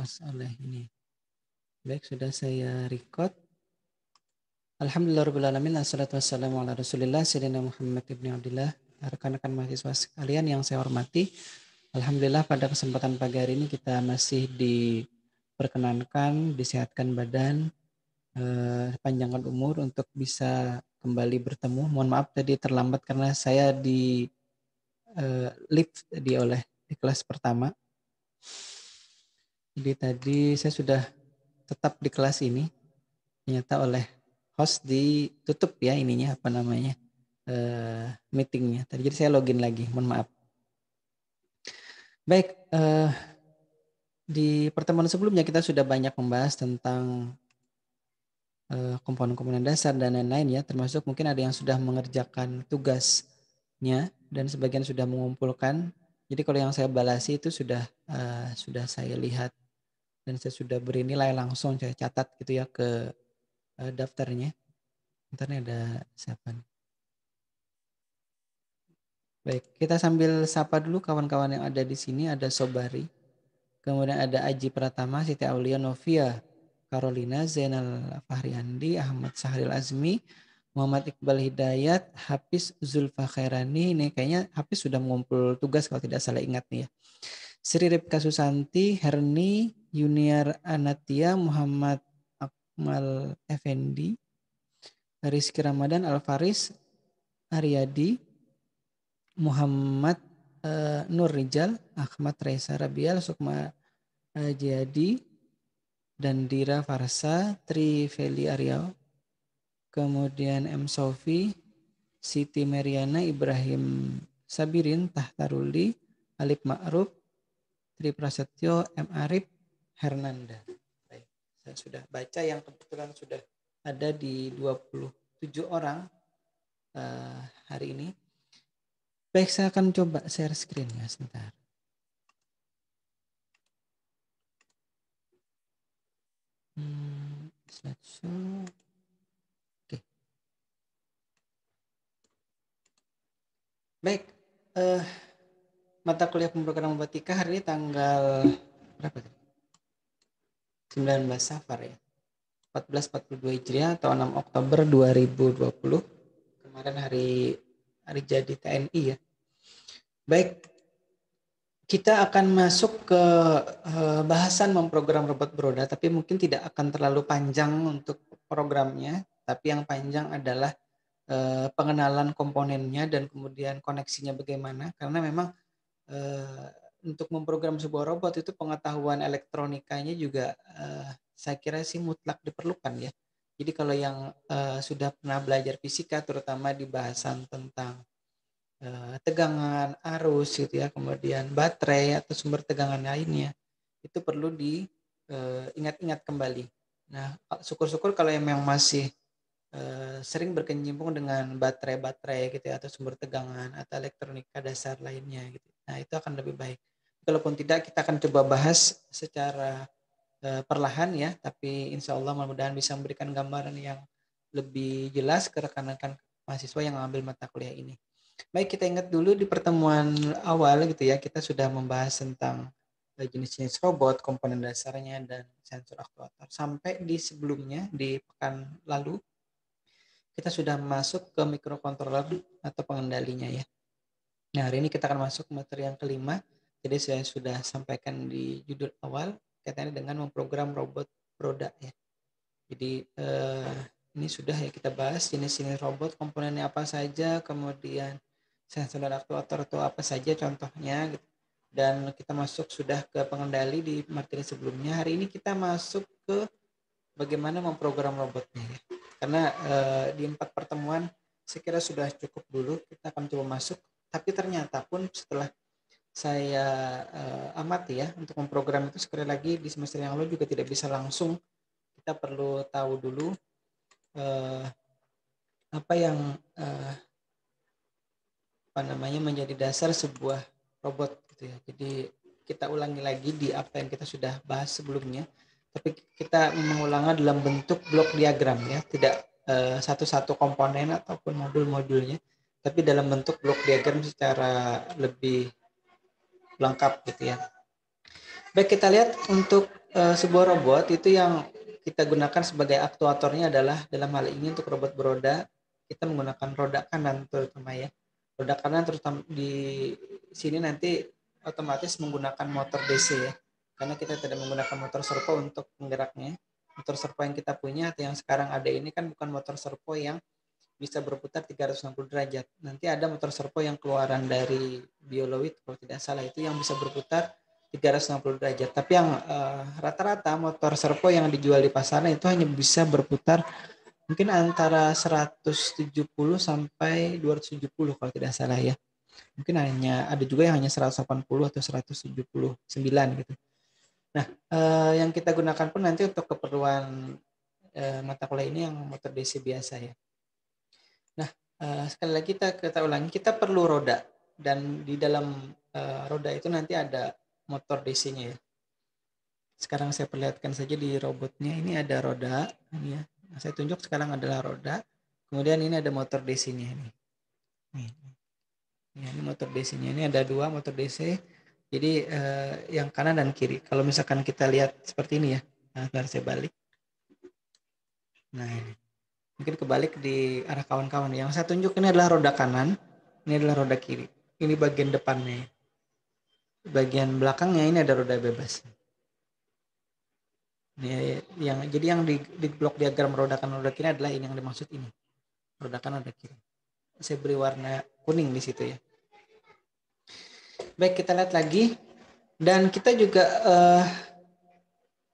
host oleh ini. Baik, sudah saya record. Alhamdulillahirrahmanirrahim. Assalatu wassalamu ala rasulillah Sayyidina Muhammad ibn Abdillah. Rekan-rekan mahasiswa sekalian yang saya hormati, alhamdulillah pada kesempatan pagi hari ini kita masih diperkenankan, disehatkan badan, panjangkan umur untuk bisa kembali bertemu. Mohon maaf tadi terlambat karena saya di lift oleh di kelas pertama. Jadi tadi saya sudah tetap di kelas ini, ternyata oleh host ditutup ya ininya apa namanya meetingnya. Tadi jadi saya login lagi, mohon maaf. Baik, di pertemuan sebelumnya kita sudah banyak membahas tentang komponen-komponen dasar dan lain-lain ya, termasuk mungkin ada yang sudah mengerjakan tugasnya dan sebagian sudah mengumpulkan. Jadi kalau yang saya balasi itu sudah saya lihat dan saya sudah beri nilai langsung, saya catat gitu ya ke daftarnya. Ntar nih ada siapa nih. Baik, kita sambil sapa dulu kawan-kawan yang ada di sini. Ada Sobari, kemudian ada Aji Pratama, Siti Aulia, Novia, Carolina, Zainal Fahriandi, Ahmad Sahril Azmi, Muhammad Iqbal Hidayat, Hafiz Zulfa Khairani. Ini kayaknya Hafiz sudah mengumpul tugas kalau tidak salah ingat nih ya. Sri Ripka Susanti, Herni, Yuniar Anatia, Muhammad Akmal Effendi, Rizky Ramadan, Alfaris, Aryadi, Muhammad Nur Rijal, Ahmad Reza Rabial, Sukma Jadi, Dandira Farsa, Tri Feli Ariel, kemudian M. Sofi, Siti Meriana, Ibrahim Sabirin, Tahtaruli, Alif Ma'ruf, Tri Prasetyo, M. Arif, Hernanda. Baik, saya sudah baca yang kebetulan sudah ada di 27 orang hari ini. Baik, saya akan coba share screen ya sebentar. Slideshow. Oke. Baik, mata kuliah pemrograman robotika hari ini tanggal berapa tadi? 19 Safar ya. 1442 Hijriah atau 6 Oktober 2020. Kemarin hari jadi TNI ya. Baik, kita akan masuk ke bahasan memprogram robot beroda, tapi mungkin tidak akan terlalu panjang untuk programnya, tapi yang panjang adalah pengenalan komponennya dan kemudian koneksinya bagaimana, karena memang untuk memprogram sebuah robot itu pengetahuan elektronikanya juga saya kira sih mutlak diperlukan ya. Jadi kalau yang sudah pernah belajar fisika, terutama di bahasan tentang tegangan, arus gitu ya, kemudian baterai atau sumber tegangan lainnya, itu perlu diingat-ingat kembali. Nah, syukur-syukur kalau yang memang masih sering berkecimpung dengan baterai-baterai gitu ya, atau sumber tegangan atau elektronika dasar lainnya gitu. Nah, itu akan lebih baik. Kalaupun tidak, kita akan coba bahas secara perlahan ya, tapi insya Allah mudah-mudahan bisa memberikan gambaran yang lebih jelas ke rekan-rekan mahasiswa yang mengambil mata kuliah ini. Baik, kita ingat dulu di pertemuan awal gitu ya, kita sudah membahas tentang jenis-jenis robot, komponen dasarnya, dan sensor aktuator. Sampai di sebelumnya, di pekan lalu, kita sudah masuk ke microcontroller atau pengendalinya ya. Nah, hari ini kita akan masuk ke materi yang kelima. Jadi saya sudah sampaikan di judul awal, kaitannya dengan memprogram robot beroda ya. Jadi ini sudah ya kita bahas jenis-jenis robot, komponennya apa saja, kemudian sensor dan aktuator itu apa saja contohnya gitu. Dan kita masuk sudah ke pengendali di materi sebelumnya. Hari ini kita masuk ke bagaimana memprogram robotnya ya. Karena di 4 pertemuan saya kira sudah cukup dulu, kita akan coba masuk. Tapi ternyata pun setelah saya amati ya, untuk memprogram itu sekali lagi di semester yang lalu juga tidak bisa langsung. Kita perlu tahu dulu apa yang menjadi dasar sebuah robot gitu ya. Jadi kita ulangi lagi di apa yang kita sudah bahas sebelumnya, tapi kita mengulangnya dalam bentuk blok diagram ya, tidak satu-satu komponen ataupun modul-modulnya, tapi dalam bentuk blok diagram secara lebih lengkap gitu ya. Baik, kita lihat untuk sebuah robot itu yang kita gunakan sebagai aktuatornya adalah dalam hal ini untuk robot beroda kita menggunakan roda kanan terutama ya. Roda kanan terutama di sini nanti otomatis menggunakan motor DC ya. Karena kita tidak menggunakan motor servo untuk penggeraknya. Motor servo yang kita punya atau yang sekarang ada ini kan bukan motor servo yang bisa berputar 360 derajat. Nanti ada motor servo yang keluaran dari Biolowit kalau tidak salah itu yang bisa berputar 360 derajat. Tapi yang rata-rata motor servo yang dijual di pasaran itu hanya bisa berputar mungkin antara 170 sampai 270 kalau tidak salah ya. Mungkin hanya ada juga yang hanya 180 atau 179 gitu. Nah, yang kita gunakan pun nanti untuk keperluan mata kuliah ini yang motor DC biasa ya. Nah, sekali lagi kita ulangi, kita perlu roda dan di dalam roda itu nanti ada motor DC-nya ya. Sekarang saya perlihatkan saja di robotnya ini ada roda, ini ya. Nah, saya tunjuk sekarang adalah roda. Kemudian ini ada motor DC-nya ini. Nih. Ya, ini motor DC-nya ini ada dua motor DC. Jadi yang kanan dan kiri. Kalau misalkan kita lihat seperti ini ya. Nah, biar saya balik. Nah, ini. Mungkin kebalik di arah kawan-kawan. Yang saya tunjuk ini adalah roda kanan, ini adalah roda kiri. Ini bagian depannya. Bagian belakangnya ini ada roda bebas. Ini jadi yang di blok diagram roda kanan roda kiri adalah ini yang dimaksud ini. Roda kanan roda kiri. Saya beri warna kuning di situ ya. Baik, kita lihat lagi dan kita juga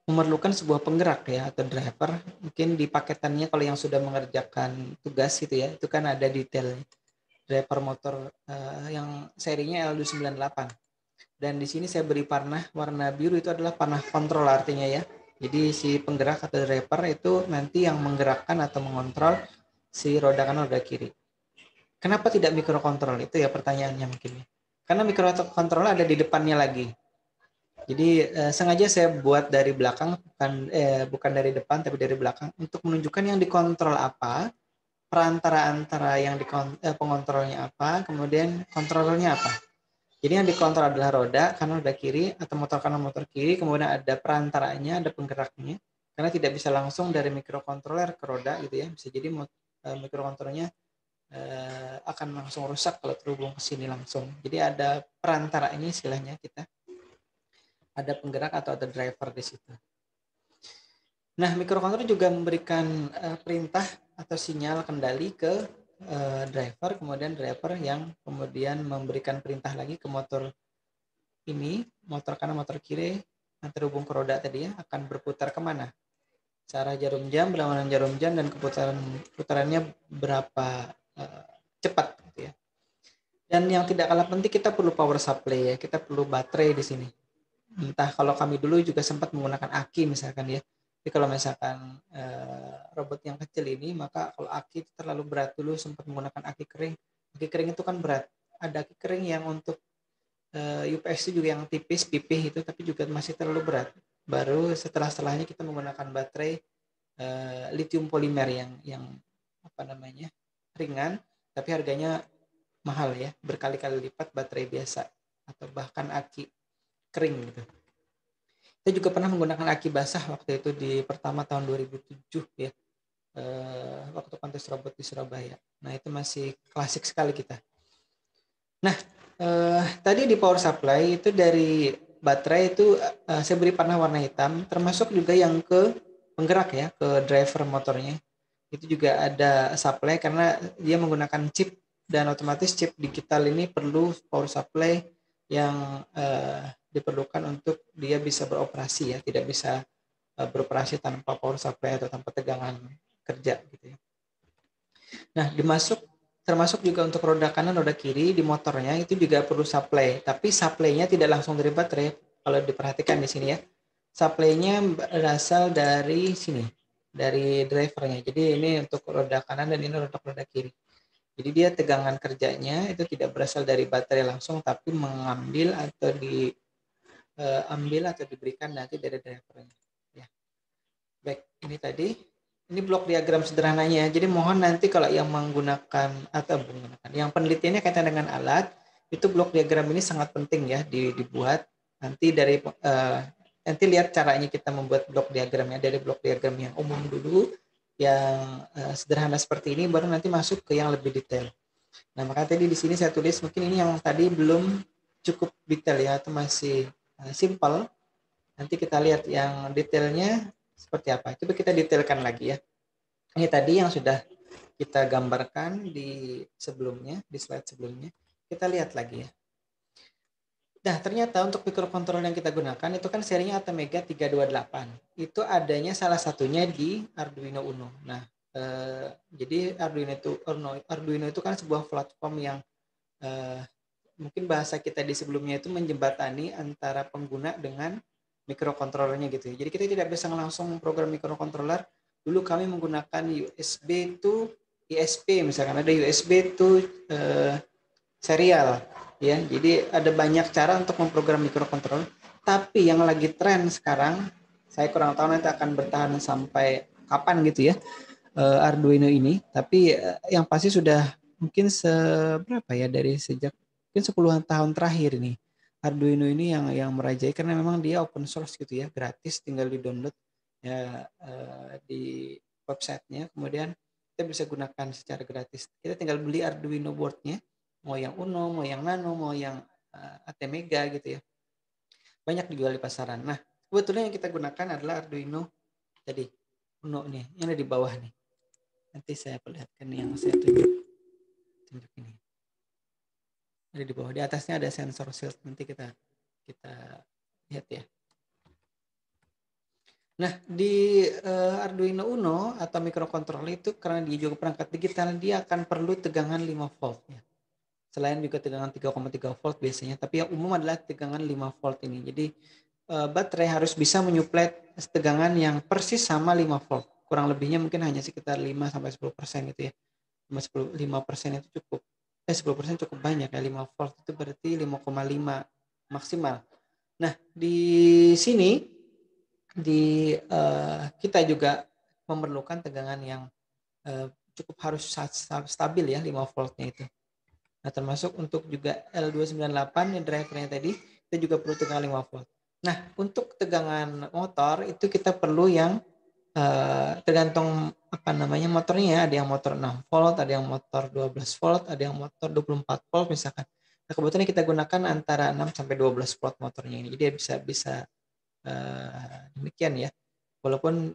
memerlukan sebuah penggerak ya atau driver. Mungkin di paketannya kalau yang sudah mengerjakan tugas gitu ya, itu kan ada detail driver motor yang serinya L298. Dan di sini saya beri panah warna biru itu adalah panah kontrol artinya ya. Jadi si penggerak atau driver itu nanti yang menggerakkan atau mengontrol si roda kanan roda kiri. Kenapa tidak mikrokontrol? Itu ya pertanyaannya mungkin. Karena mikrokontrol ada di depannya lagi. Jadi sengaja saya buat dari belakang bukan dari depan tapi dari belakang untuk menunjukkan yang dikontrol apa, perantara antara yang pengontrolnya apa, kemudian kontrolernya apa. Jadi yang dikontrol adalah roda kanan roda kiri atau motor kanan motor kiri, kemudian ada perantaranya, ada penggeraknya. Karena tidak bisa langsung dari mikrokontroler ke roda gitu ya. Bisa jadi mikrokontrolernya akan langsung rusak kalau terhubung ke sini langsung. Jadi ada perantara ini istilahnya kita. Ada penggerak atau ada driver di situ. Nah, mikrokontroler juga memberikan perintah atau sinyal kendali ke driver, kemudian driver yang kemudian memberikan perintah lagi ke motor ini, motor kanan, motor kiri, yang terhubung ke roda tadi ya, akan berputar kemana. Searah jarum jam, berlawanan jarum jam, dan putarannya berapa cepat. Gitu ya. Dan yang tidak kalah penting, kita perlu power supply ya, kita perlu baterai di sini. Entah kalau kami dulu juga sempat menggunakan aki misalkan ya. Tapi kalau misalkan robot yang kecil ini, maka kalau aki terlalu berat dulu sempat menggunakan aki kering. Aki kering itu kan berat. Ada aki kering yang untuk UPS itu juga yang tipis, pipih itu, tapi juga masih terlalu berat. Baru setelahnya kita menggunakan baterai lithium polimer yang apa namanya ringan, tapi harganya mahal ya, berkali-kali lipat baterai biasa atau bahkan aki kering gitu. Kita juga pernah menggunakan aki basah waktu itu di pertama tahun 2007 ya, waktu kontes robot di Surabaya. Nah itu masih klasik sekali kita. Nah tadi di power supply itu dari baterai itu saya beri panah warna hitam, termasuk juga yang ke penggerak ya, ke driver motornya. Itu juga ada supply karena dia menggunakan chip dan otomatis chip digital ini perlu power supply yang diperlukan untuk dia bisa beroperasi ya, tidak bisa beroperasi tanpa power supply atau tanpa tegangan kerja gitu ya. Nah, termasuk juga untuk roda kanan, roda kiri di motornya itu juga perlu supply, tapi supply-nya tidak langsung dari baterai. Kalau diperhatikan di sini ya, supply-nya berasal dari sini, dari drivernya. Jadi ini untuk roda kanan dan ini untuk roda kiri. Jadi dia tegangan kerjanya itu tidak berasal dari baterai langsung, tapi mengambil atau diambil atau diberikan nanti dari drivernya. Ya. Baik, ini tadi. Ini blok diagram sederhananya. Jadi mohon nanti kalau yang menggunakan atau menggunakan, yang penelitiannya kaitan dengan alat, itu blok diagram ini sangat penting ya dibuat. Nanti dari nanti lihat caranya kita membuat blok diagramnya dari blok diagram yang umum dulu, yang sederhana seperti ini, baru nanti masuk ke yang lebih detail. Nah, maka tadi di sini saya tulis mungkin ini yang tadi belum cukup detail ya, atau masih simple. Nanti kita lihat yang detailnya seperti apa. Coba kita detailkan lagi ya. Ini tadi yang sudah kita gambarkan di sebelumnya, di slide sebelumnya. Kita lihat lagi ya. Nah, ternyata untuk microcontroller yang kita gunakan itu kan serinya Atmega 328. Itu adanya salah satunya di Arduino Uno. Nah, jadi Arduino itu kan sebuah platform yang mungkin bahasa kita di sebelumnya itu menjembatani antara pengguna dengan microcontrollernya gitu ya. Jadi kita tidak bisa langsung memprogram microcontroller. Dulu kami menggunakan USB to ISP, misalkan ada USB to serial ya. Jadi ada banyak cara untuk memprogram microcontroller. Tapi yang lagi tren sekarang, saya kurang tahu nanti akan bertahan sampai kapan gitu ya, Arduino ini. Tapi yang pasti sudah mungkin seberapa ya, dari sejak mungkin 10-an tahun terakhir ini Arduino ini yang merajai, karena memang dia open source gitu ya, gratis, tinggal di download ya di websitenya, kemudian kita bisa gunakan secara gratis. Kita tinggal beli Arduino boardnya, mau yang Uno, mau yang Nano, mau yang Atmega gitu ya, banyak dijual di pasaran. Nah, kebetulan yang kita gunakan adalah Arduino tadi Uno nih, yang ada di bawah nih. Nanti saya perlihatkan yang saya tunjuk ini. Ada di bawah, di atasnya ada sensor shield, nanti kita lihat ya. Nah, di Arduino Uno atau microcontroller itu karena dia juga perangkat digital, dia akan perlu tegangan 5 volt ya. Selain juga tegangan 3,3 volt biasanya, tapi yang umum adalah tegangan 5 volt ini. Jadi baterai harus bisa menyuplai tegangan yang persis sama 5 volt. Kurang lebihnya mungkin hanya sekitar 5-10% gitu ya. 5% itu cukup. 10% cukup banyak ya, 5 volt itu berarti 5,5 maksimal. Nah, di sini kita juga memerlukan tegangan yang cukup harus stabil ya, 5 voltnya itu. Nah, termasuk untuk juga L298 yang drivernya tadi, kita juga perlu tegangan 5 volt. Nah, untuk tegangan motor itu kita perlu yang tergantung apa namanya motornya, ada yang motor 6 volt, ada yang motor 12 volt, ada yang motor 24 volt misalkan. Nah, kebetulan kita gunakan antara 6 sampai 12 volt motornya ini. Jadi bisa demikian ya. Walaupun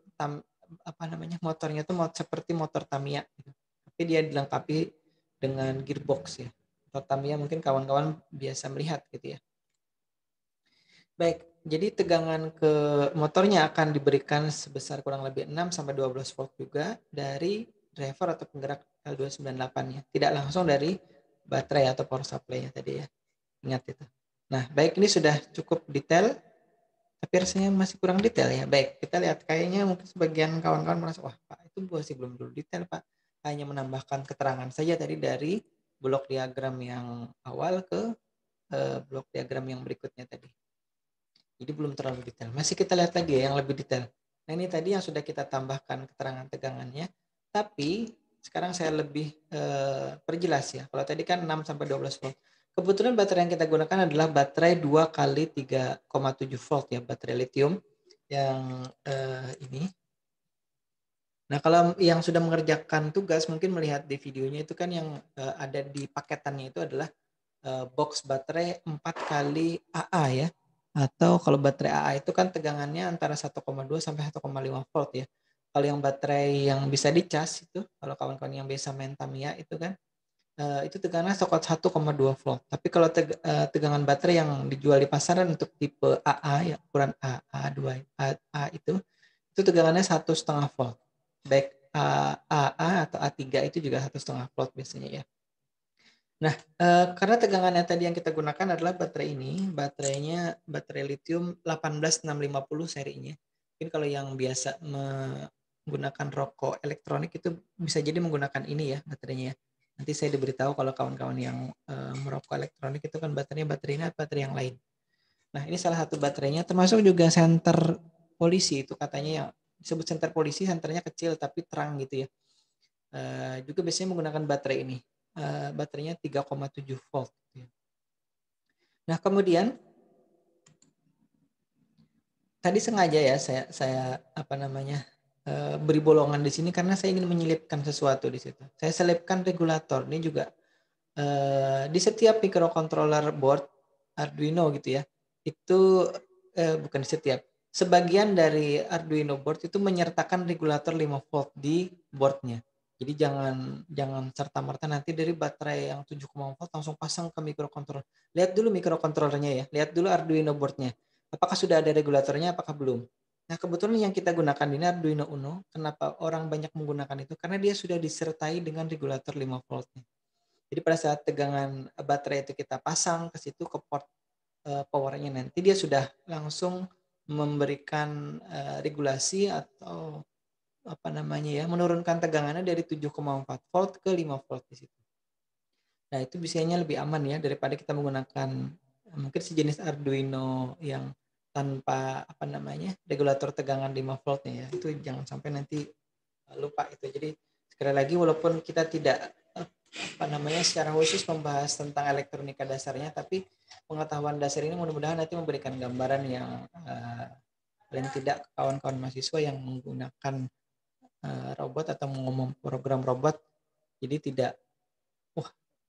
apa namanya motornya itu seperti motor Tamiya gitu. Tapi dia dilengkapi dengan gearbox ya. Motor Tamiya mungkin kawan-kawan biasa melihat gitu ya. Baik, jadi tegangan ke motornya akan diberikan sebesar kurang lebih 6 sampai 12 volt juga dari driver atau penggerak L298-nya. Tidak langsung dari baterai atau power supply-nya tadi ya. Ingat itu. Nah, baik, ini sudah cukup detail, tapi rasanya masih kurang detail ya. Baik, kita lihat kayaknya mungkin sebagian kawan-kawan merasa, wah Pak, itu masih belum dulu detail Pak. Hanya menambahkan keterangan saja tadi dari blok diagram yang awal ke blok diagram yang berikutnya tadi. Jadi belum terlalu detail. Masih kita lihat lagi ya yang lebih detail. Nah, ini tadi yang sudah kita tambahkan keterangan tegangannya. Tapi sekarang saya lebih perjelas ya. Kalau tadi kan 6 sampai 12 volt. Kebetulan baterai yang kita gunakan adalah baterai 2 kali 3,7 volt ya, baterai lithium yang ini. Nah, kalau yang sudah mengerjakan tugas mungkin melihat di videonya itu kan yang ada di paketannya itu adalah box baterai 4 kali AA ya. Atau kalau baterai AA itu kan tegangannya antara 1,2 sampai 1,5 volt ya. Kalau yang baterai yang bisa dicas itu, kalau kawan-kawan yang biasa main Tamiya itu kan, itu tegangannya 1,2 volt. Tapi kalau tegangan baterai yang dijual di pasaran untuk tipe AA ya, ukuran AA2 A itu tegangannya 1,5 volt. Baik AA atau A3 itu juga 1,5 volt biasanya ya. Nah, karena tegangannya tadi yang kita gunakan adalah baterai ini, baterainya baterai lithium 18650 serinya. Mungkin kalau yang biasa menggunakan rokok elektronik itu bisa jadi menggunakan ini ya baterainya. Nanti saya diberitahu kalau kawan-kawan yang merokok elektronik itu kan baterainya baterai yang lain. Nah, ini salah satu baterainya, termasuk juga senter polisi itu katanya yang disebut senter polisi, senternya kecil tapi terang gitu ya. Juga biasanya menggunakan baterai ini. Baterainya 3,7 volt. Nah, kemudian tadi sengaja ya saya apa namanya beri bolongan di sini karena saya ingin menyelipkan sesuatu di situ. Saya selipkan regulator ini juga di setiap microcontroller board Arduino gitu ya. Itu bukan di setiap. Sebagian dari Arduino board itu menyertakan regulator 5 volt di boardnya. Jadi jangan serta-merta nanti dari baterai yang 7,4 volt langsung pasang ke microcontroller. Lihat dulu microcontrollernya ya. Lihat dulu Arduino boardnya. Apakah sudah ada regulatornya, apakah belum? Nah, kebetulan yang kita gunakan ini Arduino Uno. Kenapa orang banyak menggunakan itu? Karena dia sudah disertai dengan regulator 5 voltnya. Jadi pada saat tegangan baterai itu kita pasang ke situ ke port powernya nanti dia sudah langsung memberikan regulasi atau apa namanya ya menurunkan tegangannya dari 7,4 volt ke 5 volt di situ. Nah, itu biasanya lebih aman ya daripada kita menggunakan mungkin sejenis Arduino yang tanpa apa namanya regulator tegangan 5 voltnya ya. Itu jangan sampai nanti lupa itu. Jadi sekali lagi walaupun kita tidak apa namanya secara khusus membahas tentang elektronika dasarnya, tapi pengetahuan dasar ini mudah-mudahan nanti memberikan gambaran yang paling tidak kawan-kawan mahasiswa yang menggunakan robot atau memprogram robot, jadi tidak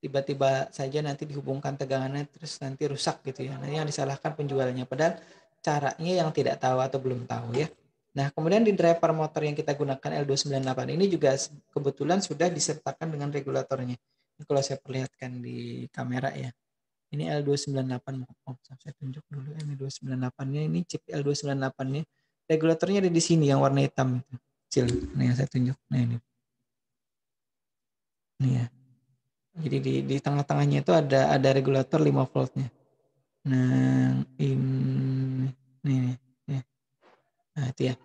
tiba-tiba saja nanti dihubungkan tegangannya terus nanti rusak gitu ya. Nanti yang disalahkan penjualnya padahal caranya yang tidak tahu atau belum tahu ya. Nah, kemudian di driver motor yang kita gunakan L298 ini juga kebetulan sudah disertakan dengan regulatornya. Ini kalau saya perlihatkan di kamera ya. Ini L298. Oh, saya tunjuk dulu ini 298-nya. Ini chip L298-nya. Regulatornya ada di sini yang warna hitam itu. Kecil. Nah, yang saya tunjuk. Nah, ini. Ini ya. Jadi di tengah-tengahnya itu ada regulator 5 voltnya. Nah, ini. Nah, itu ya.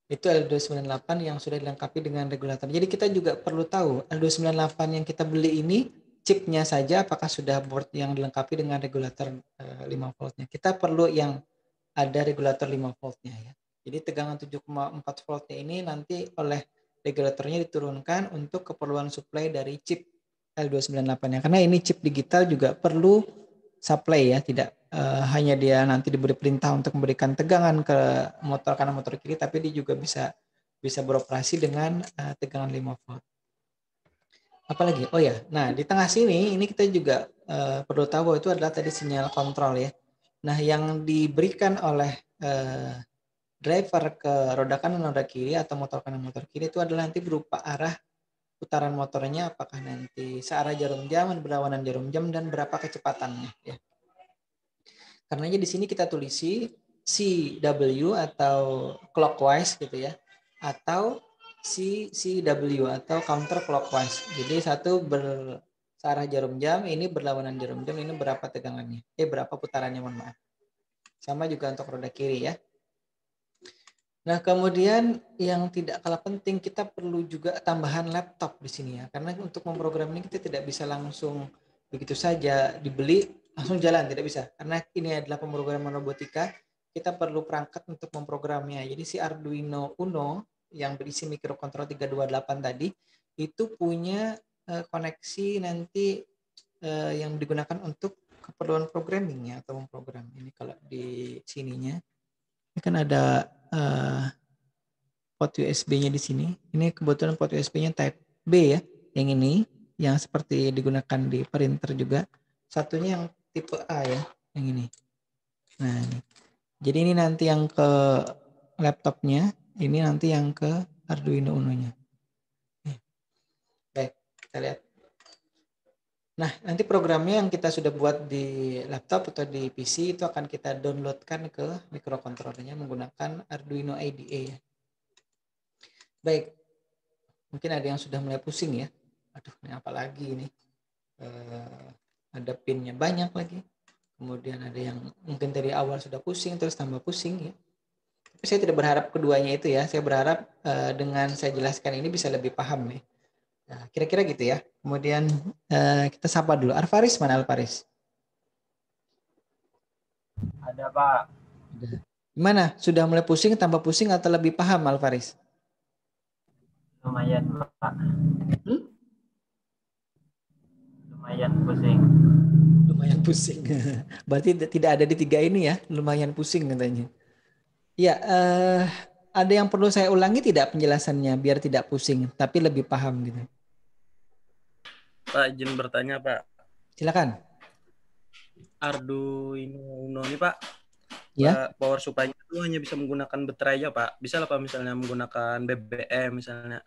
Itu L298 yang sudah dilengkapi dengan regulator. Jadi kita juga perlu tahu L298 yang kita beli ini chipnya saja apakah sudah board yang dilengkapi dengan regulator 5 voltnya. Kita perlu yang ada regulator 5 voltnya ya. Jadi tegangan 7,4 voltnya ini nanti oleh regulatornya diturunkan untuk keperluan supply dari chip L298-nya. Karena ini chip digital juga perlu supply ya, tidak hanya dia nanti diberi perintah untuk memberikan tegangan ke motor kanan motor kiri, tapi dia juga bisa beroperasi dengan tegangan 5 volt. Apalagi? Oh ya, nah di tengah sini ini kita juga perlu tahu bahwa itu adalah tadi sinyal kontrol ya. Nah, yang diberikan oleh driver ke roda kanan roda kiri atau motor kanan motor kiri itu adalah nanti berupa arah putaran motornya, apakah nanti searah jarum jam, berlawanan jarum jam, dan berapa kecepatannya ya. Karenanya di sini kita tulisi CW atau clockwise gitu ya, atau CW atau counter clockwise. Jadi satu searah jarum jam, ini berlawanan jarum jam, ini berapa tegangannya, berapa putarannya, mohon maaf. Sama juga untuk roda kiri ya. Nah, kemudian yang tidak kalah penting, kita perlu juga tambahan laptop di sini ya. Karena untuk memprogram ini kita tidak bisa langsung begitu saja dibeli langsung jalan, tidak bisa. Karena ini adalah pemrograman robotika, kita perlu perangkat untuk memprogramnya. Jadi si Arduino Uno yang berisi microcontroller 328 tadi itu punya koneksi nanti yang digunakan untuk keperluan programmingnya atau memprogram. Ini kalau di sininya ini kan ada port USB-nya di sini. Ini kebetulan port USB-nya Type B ya. Yang ini yang seperti digunakan di printer juga. Satunya yang tipe A ya, yang ini. Nah, ini. Jadi ini nanti yang ke laptopnya, ini nanti yang ke Arduino Uno-nya. Baik, kita lihat. Nah, nanti programnya yang kita sudah buat di laptop atau di PC itu akan kita downloadkan ke microcontrollernya menggunakan Arduino IDE ya. Baik, mungkin ada yang sudah mulai pusing ya. Aduh, ini apa lagi ini? Ada pinnya banyak lagi. Kemudian ada yang mungkin dari awal sudah pusing terus tambah pusing ya. Tapi saya tidak berharap keduanya itu ya. Saya berharap dengan saya jelaskan ini bisa lebih paham ya. Nah, kira-kira gitu ya. Kemudian kita sapa dulu. Alvaris, mana Alvaris? Ada, Pak. Gimana? Sudah mulai pusing, tambah pusing atau lebih paham Alvaris? Lumayan, Pak. lumayan pusing. Lumayan pusing. Berarti tidak ada di tiga ini ya, lumayan pusing katanya. Ya, ada yang perlu saya ulangi tidak penjelasannya biar tidak pusing, tapi lebih paham gitu. Pak, izin bertanya Pak. Silakan. Arduino Uno ini Pak, Ya, power supply-nya itu hanya bisa menggunakan baterai aja Pak. Bisa lah Pak misalnya menggunakan BBM misalnya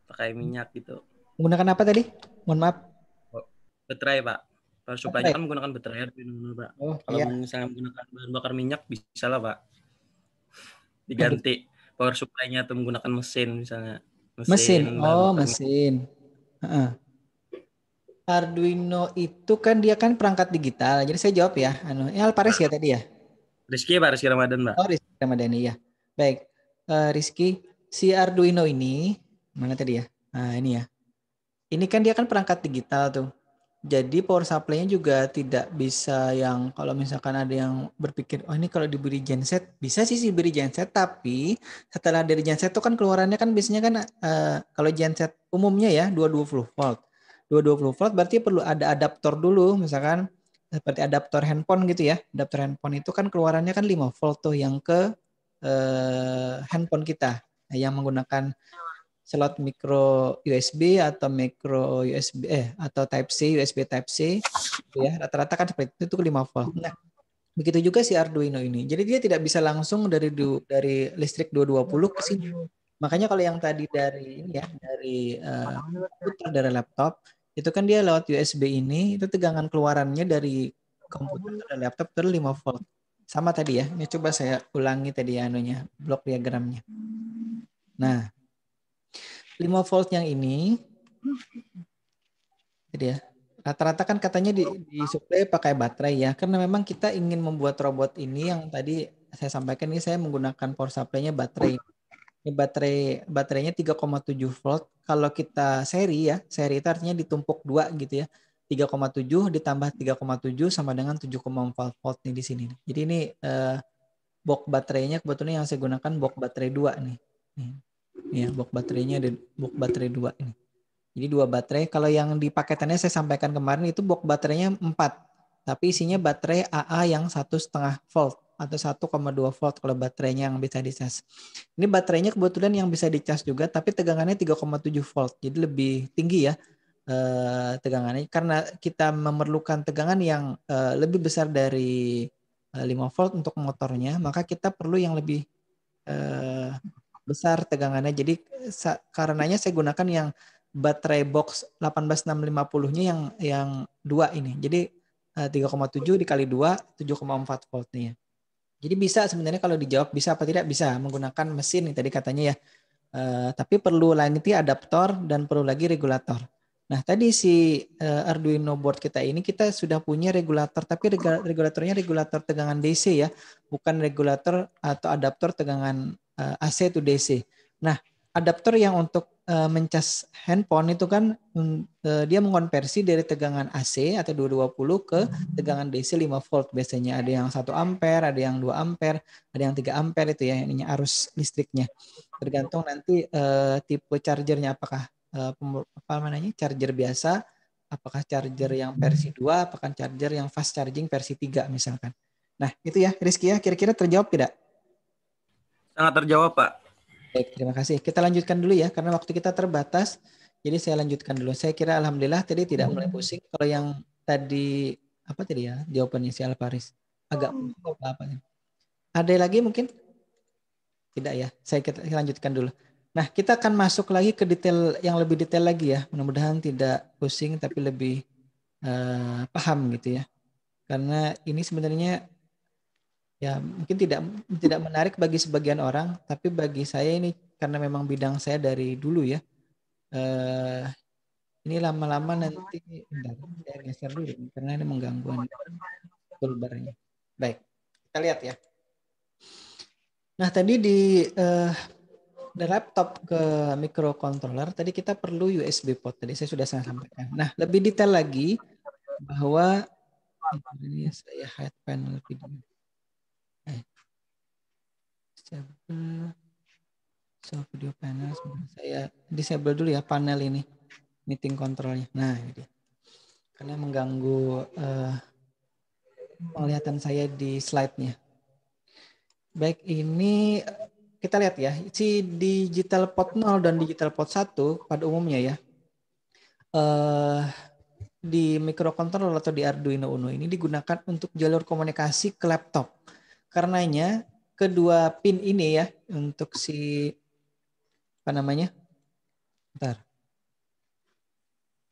pakai minyak gitu. menggunakan apa tadi? Mohon maaf. Oh, baterai Pak. Power supply-nya Baterai. kan menggunakan baterai Arduino Uno Pak. Oh Kalau iya. misalnya menggunakan bahan bakar minyak bisa lah Pak. Aduh. Diganti power supply-nya atau menggunakan mesin misalnya. Mesin. Mesin bahan Oh, bakar minyak. mesin. Heeh. Arduino itu kan dia kan perangkat digital. Jadi saya jawab ya. Alpares ya tadi ya. Rizky Ramadan Pak. Oh, Rizky Ramadhani ya. Baik. Rizky, si Arduino ini mana tadi ya? Nah, ini ya. Ini kan dia kan perangkat digital tuh. Jadi power supply-nya juga tidak bisa yang kalau misalkan ada yang berpikir, oh ini kalau diberi genset, bisa sih diberi genset, tapi setelah dari genset itu kan keluarannya kan biasanya kan kalau genset umumnya ya 220 volt. 220 volt berarti perlu ada adaptor dulu, misalkan seperti adaptor handphone gitu ya. Adaptor handphone itu kan keluarannya kan 5 volt tuh yang ke handphone kita. Nah, yang menggunakan slot micro USB atau micro USB atau Type C, USB Type C gitu ya. Rata-rata kan seperti itu tuh 5 volt. Nah, begitu juga si Arduino ini. Jadi dia tidak bisa langsung dari listrik 220 ke sini. Makanya kalau yang tadi dari ini ya, dari komputer dari laptop, itu kan dia lewat USB ini, itu tegangan keluarannya dari komputer ke laptop itu 5 volt. Sama tadi ya. Ini coba saya ulangi tadi ya anunya, blok diagramnya. Nah, 5 volt yang ini jadi ya rata-rata kan katanya disuplai pakai baterai ya karena memang kita ingin membuat robot ini yang tadi saya sampaikan ini saya menggunakan power supply-nya baterai. Ini baterainya 3,7 volt. Kalau kita seri itu artinya ditumpuk dua gitu ya. 3,7 ditambah 3,7 sama dengan 7,4 volt nih di sini. Jadi ini box baterainya kebetulan yang saya gunakan box baterai 2 nih. Nih. Ya, box baterainya ada box baterai 2 ini. Jadi dua baterai. Kalau yang di paketannya saya sampaikan kemarin itu box baterainya 4. Tapi isinya baterai AA yang 1,5 volt atau 1,2 volt kalau baterainya yang bisa dicas. Ini baterainya kebetulan yang bisa dicas juga tapi tegangannya 3,7 volt. Jadi lebih tinggi ya tegangannya karena kita memerlukan tegangan yang lebih besar dari 5 volt untuk motornya, maka kita perlu yang lebih eh, besar tegangannya. Jadi karenanya saya gunakan yang baterai box 18650-nya yang dua ini. Jadi 3,7 dikali 2 7,4 volt nih ya. Jadi bisa sebenarnya kalau dijawab bisa apa tidak bisa menggunakan mesin nih tadi katanya ya. Tapi perlu lagi adaptor dan perlu lagi regulator. Nah, tadi si Arduino board kita ini kita sudah punya regulator, tapi regulatornya regulator tegangan DC ya, bukan regulator atau adaptor tegangan AC to DC. Nah, adaptor yang untuk mencas handphone itu kan dia mengonversi dari tegangan AC atau 220 ke tegangan DC 5 volt biasanya. Ada yang 1 ampere, ada yang 2 ampere, ada yang 3 ampere itu ya ininya arus listriknya. Tergantung nanti tipe chargernya apakah apa namanya charger biasa, apakah charger yang versi 2, apakah charger yang fast charging versi 3 misalkan. Nah, itu ya Rizky ya, kira-kira terjawab tidak? Sangat terjawab Pak. Baik, terima kasih. Kita lanjutkan dulu ya, karena waktu kita terbatas. Jadi saya lanjutkan dulu. Saya kira alhamdulillah tadi tidak mulai pusing. Kalau yang tadi apa tadi ya jawabannya si Alvaris agak apa ya? Ada lagi mungkin? Tidak ya. Kita lanjutkan dulu. Nah, kita akan masuk lagi ke detail yang lebih detail lagi ya. Mudah-mudahan tidak pusing tapi lebih paham gitu ya. Karena ini sebenarnya ya mungkin tidak menarik bagi sebagian orang, tapi bagi saya ini karena memang bidang saya dari dulu ya. Eh, ini lama-lama nanti bentar, saya geser dulu karena ini mengganggu toolbarnya. Baik, kita lihat ya. Nah, tadi dari laptop ke microcontroller tadi kita perlu USB port tadi saya sampaikan. Nah, lebih detail lagi bahwa ini saya hide panel video. So video panel saya disable dulu ya panel ini meeting controlnya. Nah, ini dia. karena mengganggu penglihatan saya di slide-nya. Baik, ini kita lihat ya, si digital port 0 dan digital port 1 pada umumnya ya, di microcontroller atau di Arduino Uno ini digunakan untuk jalur komunikasi ke laptop. Karenanya kedua pin ini ya, untuk si apa namanya? Bentar.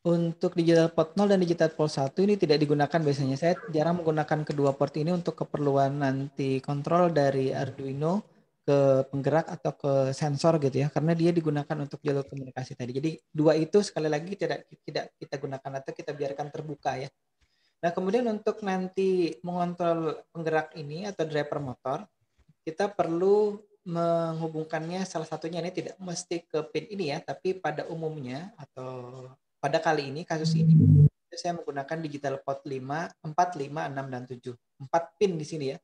Untuk digital port 0 dan digital port 1 ini tidak digunakan biasanya. Saya jarang menggunakan kedua port ini untuk keperluan nanti kontrol dari Arduino ke penggerak atau ke sensor gitu ya. Karena dia digunakan untuk jalur komunikasi tadi. Jadi dua itu sekali lagi tidak kita gunakan atau kita biarkan terbuka ya. Nah, kemudian untuk nanti mengontrol penggerak ini atau driver motor, kita perlu menghubungkannya salah satunya ini tidak mesti ke pin ini ya, tapi pada umumnya atau pada kali ini kasus ini saya menggunakan digital port 5, 4, 5, 6 dan 7. 4 pin di sini ya.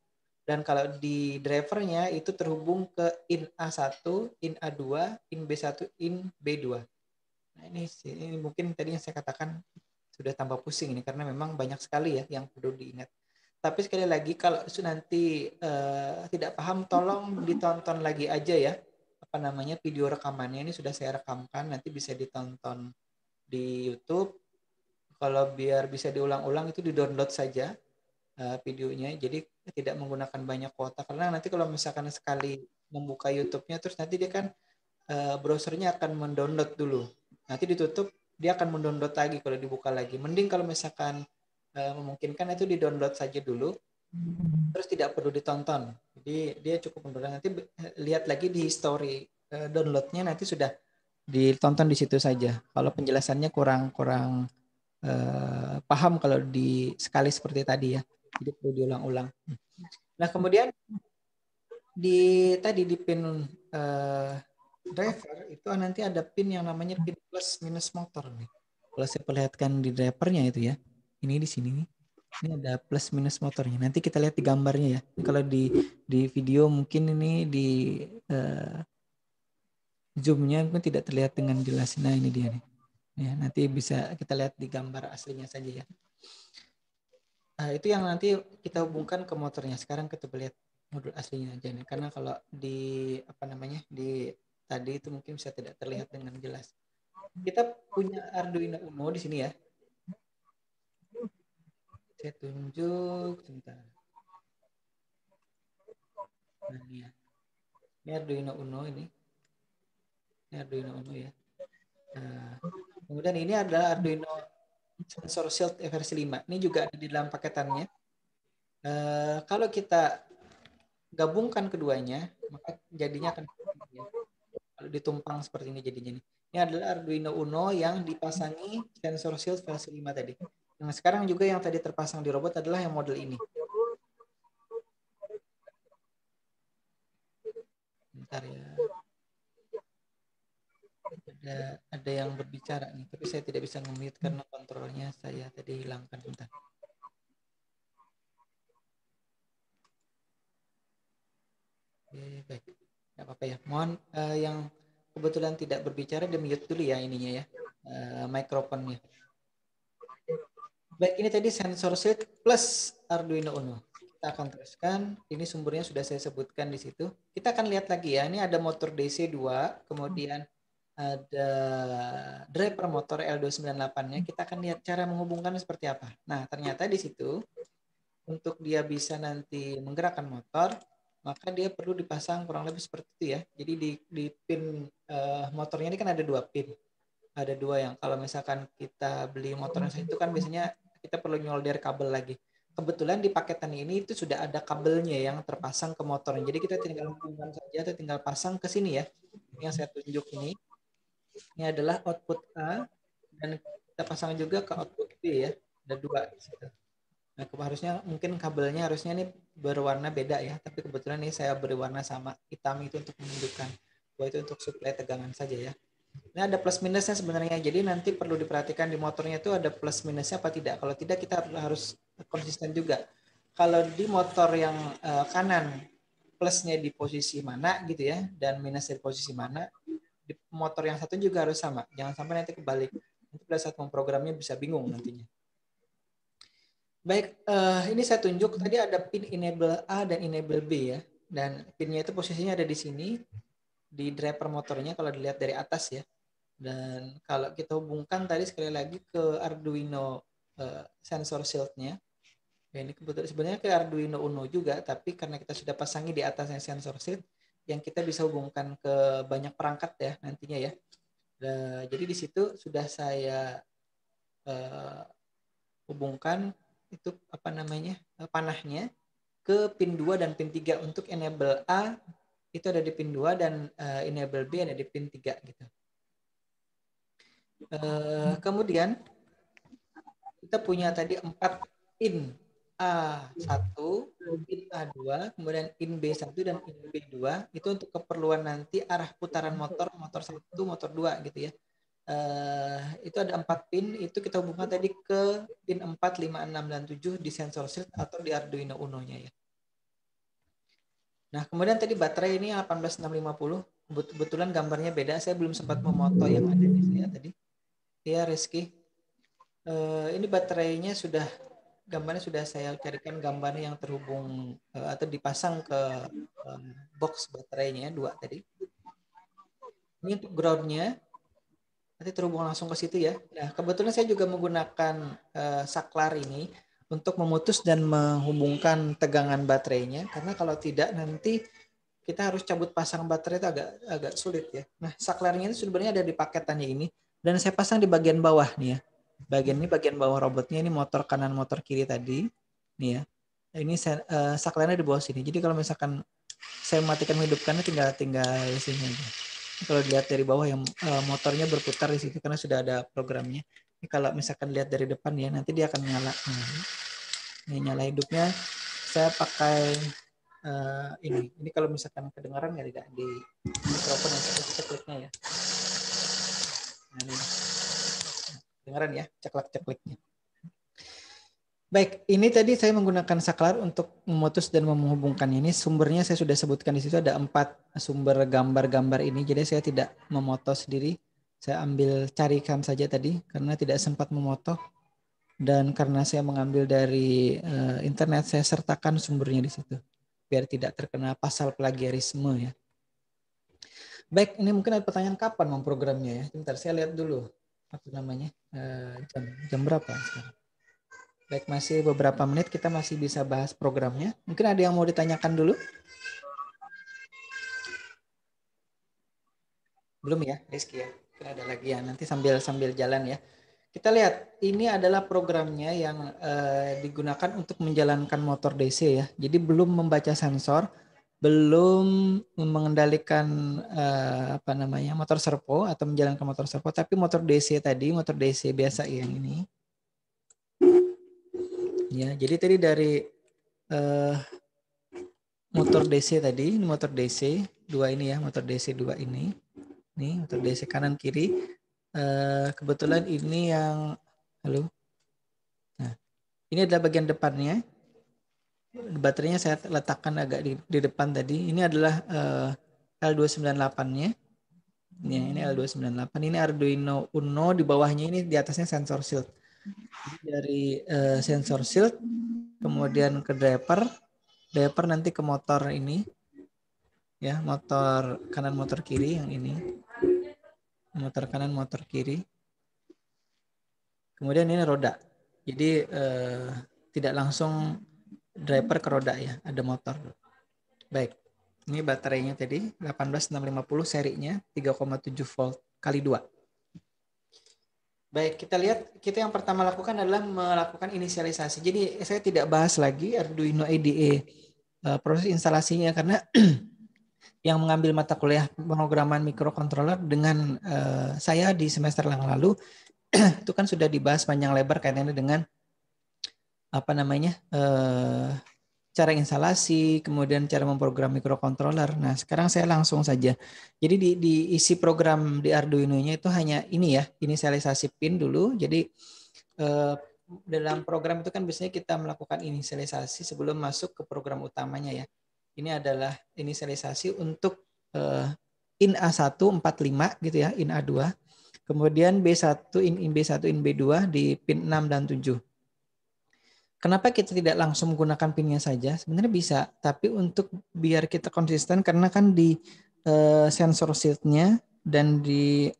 Dan kalau di drivernya itu terhubung ke in A1, in A2, in B1, in B2. Nah, ini mungkin tadi yang saya katakan sudah tambah pusing ini karena memang banyak sekali ya yang perlu diingat. Tapi sekali lagi kalau nanti tidak paham tolong ditonton lagi aja ya apa namanya video rekamannya ini sudah saya rekamkan nanti bisa ditonton di YouTube. Kalau biar bisa diulang-ulang itu di-download saja videonya. Jadi tidak menggunakan banyak kuota karena nanti kalau misalkan sekali membuka YouTube-nya terus nanti dia kan browsernya akan mendownload dulu. Nanti ditutup dia akan mendownload lagi kalau dibuka lagi. Mending kalau misalkan memungkinkan itu di-download saja dulu terus tidak perlu ditonton. Jadi dia cukup mendownload nanti lihat lagi di history downloadnya nanti sudah ditonton di situ saja. Kalau penjelasannya kurang paham kalau di sekali seperti tadi ya. Jadi perlu diulang-ulang. Nah, kemudian di pin driver itu nanti ada pin yang namanya pin plus minus motor nih. Kalau saya perlihatkan di drivernya itu ya. Ini di sini nih. Ini ada plus minus motornya. Nanti kita lihat di gambarnya ya. Kalau di video mungkin ini di zoomnya mungkin tidak terlihat dengan jelas. Nah, ini dia nih. Ya, nanti bisa kita lihat di gambar aslinya saja ya. Nah, itu yang nanti kita hubungkan ke motornya. Sekarang kita lihat modul aslinya aja nih. Karena kalau di apa namanya di tadi itu mungkin bisa tidak terlihat dengan jelas. Kita punya Arduino Uno di sini ya. Saya tunjuk sebentar. Nah, ini ya. Ini Arduino Uno ini. Ini Arduino Uno ya. Nah, kemudian ini adalah Arduino Sensor Shield versi 5. Ini juga ada di dalam paketannya. Kalau kita gabungkan keduanya, maka jadinya akan ya. Kalau ditumpang seperti ini jadinya nih. Ini adalah Arduino Uno yang dipasangi sensor shield versi 5 tadi. Yang sekarang juga yang tadi terpasang di robot adalah yang model ini. Bentar ya. Ada yang berbicara nih, tapi saya tidak bisa nge-mute karena kontrolnya saya tadi hilangkan. Bentar. Oke, baik. Tidak apa-apa ya. Mohon yang kebetulan tidak berbicara di-mute dulu ya ininya ya. Mikrofonnya. Baik, ini tadi sensor shield plus Arduino Uno. Kita akan teruskan. Ini sumbernya sudah saya sebutkan di situ. Kita akan lihat lagi ya. Ini ada motor DC 2, kemudian ada driver motor L298-nya. Kita akan lihat cara menghubungkannya seperti apa. Nah, ternyata di situ untuk dia bisa nanti menggerakkan motor, maka dia perlu dipasang kurang lebih seperti itu ya. Jadi di pin motornya ini kan ada 2 pin. Ada 2 yang kalau misalkan kita beli motornya itu kan biasanya kita perlu nyolder kabel lagi. Kebetulan di paketan ini itu sudah ada kabelnya yang terpasang ke motornya. Jadi kita tinggal hubungkan saja atau tinggal pasang ke sini ya. Yang saya tunjuk ini. Ini adalah output A dan kita pasang juga ke output B ya. Ada 2 di situ. Nah, harusnya mungkin kabelnya harusnya ini berwarna beda ya, tapi kebetulan ini saya beri warna sama hitam itu untuk menunjukkan bahwa itu untuk suplai tegangan saja ya. Ini ada plus minusnya sebenarnya, jadi nanti perlu diperhatikan di motornya itu ada plus minusnya apa tidak. Kalau tidak kita harus konsisten juga. Kalau di motor yang kanan plusnya di posisi mana gitu ya, dan minusnya di posisi mana, di motor yang satu juga harus sama. Jangan sampai nanti kebalik. Nanti pada saat memprogramnya bisa bingung nantinya. Baik, ini saya tunjuk tadi ada pin enable A dan enable B ya. Dan pinnya itu posisinya ada di sini, di driver motornya kalau dilihat dari atas ya. Dan kalau kita hubungkan tadi sekali lagi ke Arduino sensor shieldnya, ya ini kebetulan sebenarnya ke Arduino Uno juga, tapi karena kita sudah pasangi di atasnya sensor shield, yang kita bisa hubungkan ke banyak perangkat ya nantinya ya. Jadi di situ sudah saya hubungkan itu apa namanya panahnya ke pin 2 dan pin 3. Untuk enable A itu ada di pin 2 dan enable B ada di pin 3 gitu. Kemudian kita punya tadi 4 in A1, in A2, kemudian in B1 dan in B2 itu untuk keperluan nanti arah putaran motor 1, motor 2 gitu ya. Itu ada 4 pin, itu kita hubungkan tadi ke pin 4, 5, 6, dan 7 di sensor shield atau di Arduino Uno-nya ya. Nah, kemudian tadi baterai ini 18650, kebetulan gambarnya beda, saya belum sempat memoto yang ada di saya tadi. Ya, Rizky. Ini baterainya sudah, gambarnya sudah saya carikan gambarnya yang terhubung atau dipasang ke box baterainya 2 tadi. Ini untuk groundnya, nanti terhubung langsung ke situ ya. Nah, kebetulan saya juga menggunakan saklar ini untuk memutus dan menghubungkan tegangan baterainya, karena kalau tidak nanti kita harus cabut pasang baterai itu agak sulit ya. Nah, saklarnya ini sebenarnya ada di paketannya ini, dan saya pasang di bagian bawah nih ya. Bagian bawah robotnya ini motor kanan, motor kiri tadi nih ya. Ini saklarnya di bawah sini. Jadi kalau misalkan saya matikan menghidupkannya tinggal di sini aja. Kalau dilihat dari bawah yang motornya berputar di situ karena sudah ada programnya. Ini kalau misalkan lihat dari depan ya, nanti dia akan nyala. Ini nyala hidupnya. Saya pakai ini kalau misalkan kedengaran ya tidak di mikrofon yang ceklek-cekliknya ya. Nah, ini. Kedengaran ya ceklek-cekliknya. Baik, ini tadi saya menggunakan saklar untuk memutus dan menghubungkan ini. Sumbernya saya sudah sebutkan di situ ada 4 sumber gambar-gambar ini. Jadi saya tidak memoto sendiri. Saya ambil carikan saja tadi karena tidak sempat memoto. Dan karena saya mengambil dari internet, saya sertakan sumbernya di situ. Biar tidak terkena pasal plagiarisme ya. Baik, ini mungkin ada pertanyaan kapan memprogramnya ya. Sebentar, saya lihat dulu. Apa namanya? Jam berapa sekarang? Baik, masih beberapa menit kita masih bisa bahas programnya. Mungkin ada yang mau ditanyakan dulu? Belum ya, Rizky ya? Mungkin ada lagi ya, nanti sambil jalan ya. Kita lihat, ini adalah programnya yang digunakan untuk menjalankan motor DC ya. Jadi belum membaca sensor, belum mengendalikan motor servo atau menjalankan motor servo, tapi motor DC tadi, motor DC biasa yang ini. Ya, jadi tadi dari motor DC tadi, ini motor DC 2 ini ya, motor DC 2 ini. Nih, motor DC kanan kiri. Kebetulan ini yang halo. Nah, ini adalah bagian depannya. Baterainya saya letakkan agak di depan tadi. Ini adalah L298-nya. Ini L298. Ini Arduino Uno, di bawahnya ini, di atasnya sensor shield. Dari sensor shield kemudian ke driver nanti ke motor ini ya, motor kanan motor kiri yang ini, motor kanan motor kiri, kemudian ini roda, jadi tidak langsung driver ke roda ya, ada motor. Baik, ini baterainya tadi 18650 serinya 3,7 volt kali 2. Baik, kita lihat, kita yang pertama lakukan adalah melakukan inisialisasi. Jadi saya tidak bahas lagi Arduino IDE proses instalasinya karena yang mengambil mata kuliah pemrograman mikrokontroler dengan saya di semester yang lalu itu kan sudah dibahas panjang lebar kaitannya dengan cara instalasi, kemudian cara memprogram mikrokontroler. Nah, sekarang saya langsung saja. Jadi di isi program di Arduino-nya itu hanya ini ya, inisialisasi pin dulu. Jadi dalam program itu kan biasanya kita melakukan inisialisasi sebelum masuk ke program utamanya ya. Ini adalah inisialisasi untuk in A1 45 gitu ya, in A2. Kemudian B1, in B1, in B2 di pin 6 dan 7. Kenapa kita tidak langsung menggunakan pinnya saja? Sebenarnya bisa, tapi untuk biar kita konsisten karena kan di sensor shieldnya dan di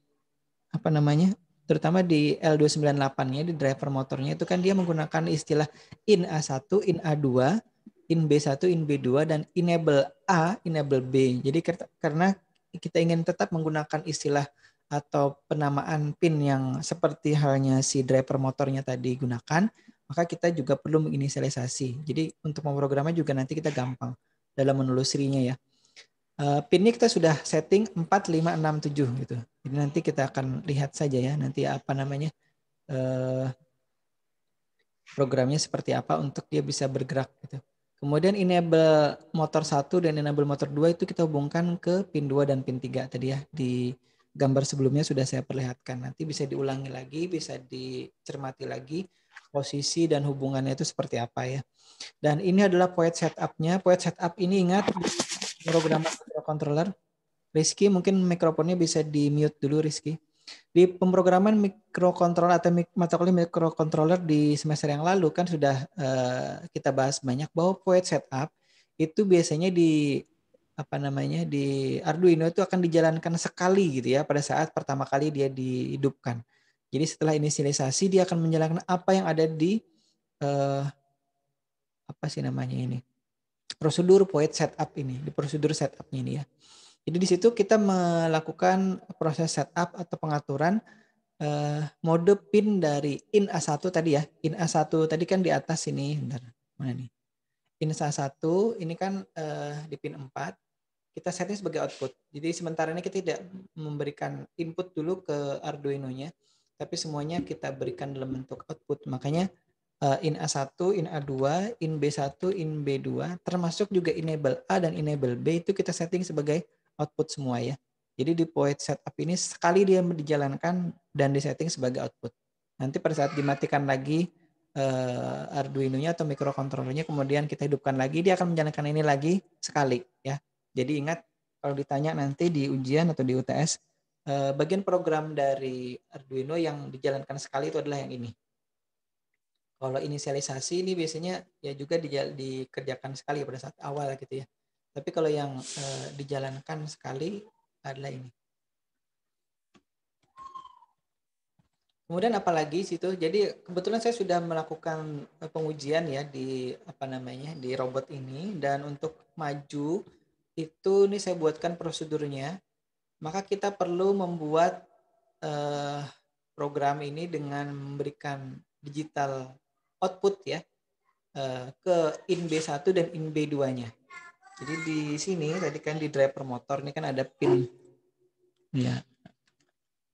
apa namanya, terutama di L298-nya di driver motornya itu kan dia menggunakan istilah in A1, in A2, in B1, in B2 dan enable A, enable B. Jadi karena kita ingin tetap menggunakan istilah atau penamaan pin yang seperti halnya si driver motornya tadi gunakan, maka kita juga perlu menginisialisasi. Jadi untuk memprogramnya juga nanti kita gampang dalam menelusurinya ya. Pinnya kita sudah setting 4, 5, 6, 7 gitu. Jadi nanti kita akan lihat saja ya nanti apa namanya programnya seperti apa untuk dia bisa bergerak gitu. Kemudian enable motor 1 dan enable motor 2 itu kita hubungkan ke pin 2 dan pin 3 tadi ya. Di gambar sebelumnya sudah saya perlihatkan. Nanti bisa diulangi lagi, bisa dicermati lagi posisi dan hubungannya itu seperti apa ya. Dan ini adalah POET setup-nya. POET setup ini ingat program microcontroller. Rizky mungkin mikrofonnya bisa di mute dulu Rizky. Di pemrograman mikrokontroler atau mata kuliah mikrokontroler di semester yang lalu kan sudah kita bahas banyak bahwa POET setup itu biasanya di apa namanya di Arduino itu akan dijalankan sekali gitu ya pada saat pertama kali dia dihidupkan. Jadi setelah inisialisasi dia akan menjalankan apa yang ada di apa sih namanya ini prosedur POET setup ini di prosedur setupnya ini ya. Jadi di situ kita melakukan proses setup atau pengaturan mode pin dari in A1 tadi ya. In A1 tadi kan di atas ini. Bentar, mana nih? In A1 ini kan di pin 4 kita setting sebagai output. Jadi sementara ini kita tidak memberikan input dulu ke Arduino-nya, tapi semuanya kita berikan dalam bentuk output. Makanya in A1, in A2, in B1, in B2, termasuk juga enable A dan enable B itu kita setting sebagai output semua ya. Jadi di POET setup ini sekali dia dijalankan dan disetting sebagai output. Nanti pada saat dimatikan lagi Arduino-nya atau mikrokontrolernya kemudian kita hidupkan lagi, dia akan menjalankan ini lagi sekali ya. Jadi ingat kalau ditanya nanti di ujian atau di UTS, bagian program dari Arduino yang dijalankan sekali itu adalah yang ini. Kalau inisialisasi ini biasanya ya juga dikerjakan sekali pada saat awal gitu ya. Tapi kalau yang dijalankan sekali adalah ini. Kemudian apalagi situ. Jadi kebetulan saya sudah melakukan pengujian ya di apa namanya di robot ini dan untuk maju itu nih saya buatkan prosedurnya. Maka kita perlu membuat program ini dengan memberikan digital output ya ke in B1 dan in B2-nya. Jadi di sini tadi kan di driver motor ini kan ada pin ya.